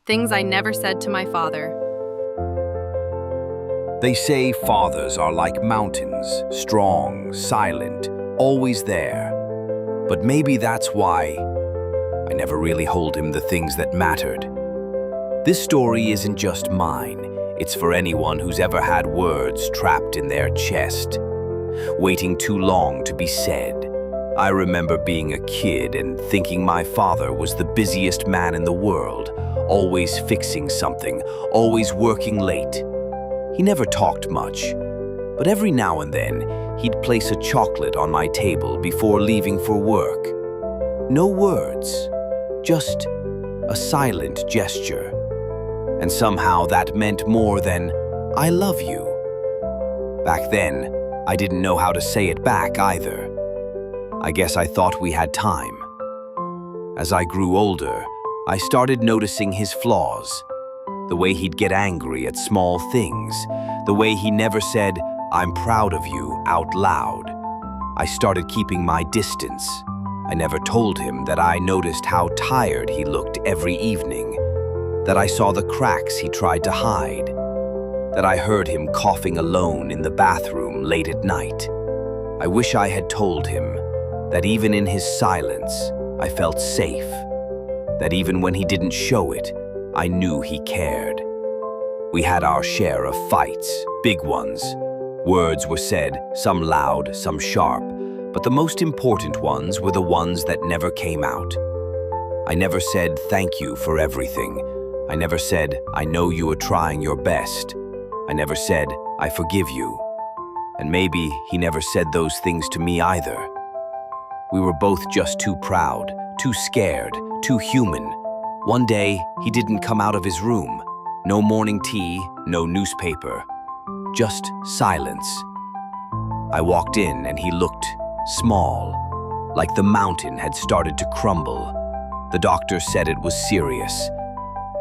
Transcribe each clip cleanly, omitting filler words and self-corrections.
Things I never said to my father. They say fathers are like mountains, strong, silent, always there. But maybe that's why I never really told him the things that mattered. This story isn't just mine. It's for anyone who's ever had words trapped in their chest, waiting too long to be said. I remember being a kid and thinking my father was the busiest man in the world, always fixing something, always working late. He never talked much, but every now and then he'd place a chocolate on my table before leaving for work. No words, just a silent gesture. And somehow that meant more than, "I love you." Back then, I didn't know how to say it back either. I guess I thought we had time. As I grew older, I started noticing his flaws. The way he'd get angry at small things. The way he never said, "I'm proud of you," out loud. I started keeping my distance. I never told him that I noticed how tired he looked every evening. That I saw the cracks he tried to hide. That I heard him coughing alone in the bathroom late at night. I wish I had told him that even in his silence, I felt safe. That even when he didn't show it, I knew he cared. We had our share of fights, big ones. Words were said, some loud, some sharp, but the most important ones were the ones that never came out. I never said thank you for everything. I never said, I know you are trying your best. I never said, I forgive you. And maybe he never said those things to me either. We were both just too proud, too scared, too human. One day, he didn't come out of his room. No morning tea, no newspaper. Just silence. I walked in and he looked small, like the mountain had started to crumble. The doctor said it was serious.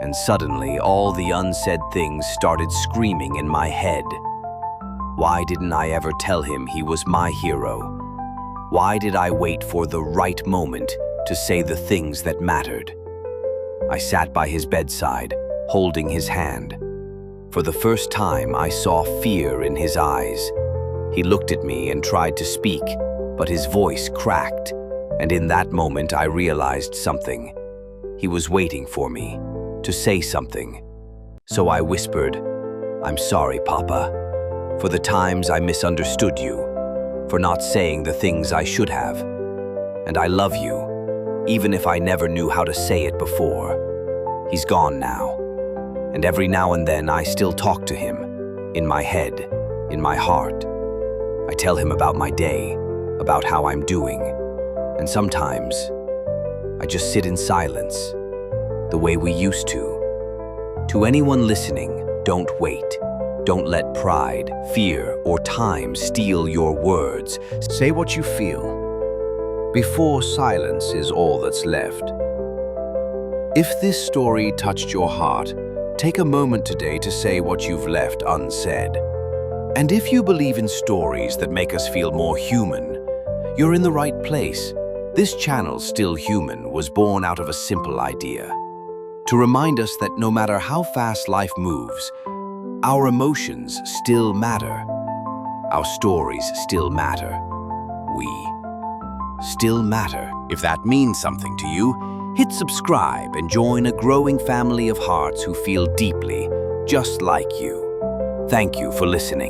And suddenly, all the unsaid things started screaming in my head. Why didn't I ever tell him he was my hero? Why did I wait for the right moment to say the things that mattered? I sat by his bedside, holding his hand. For the first time, I saw fear in his eyes. He looked at me and tried to speak, but his voice cracked, and in that moment I realized something. He was waiting for me to say something. So I whispered, "I'm sorry, Papa, for the times I misunderstood you, for not saying the things I should have. And I love you, even if I never knew how to say it before." He's gone now, and every now and then I still talk to him, in my head, in my heart. I tell him about my day, about how I'm doing, and sometimes I just sit in silence, the way we used to. To anyone listening, don't wait. Don't let pride, fear, or time steal your words. Say what you feel, before silence is all that's left. If this story touched your heart, take a moment today to say what you've left unsaid. And if you believe in stories that make us feel more human, you're in the right place. This channel, Still Human, was born out of a simple idea. To remind us that no matter how fast life moves, our emotions still matter. Our stories still matter. We still matter. If that means something to you, hit subscribe and join a growing family of hearts who feel deeply, just like you. Thank you for listening.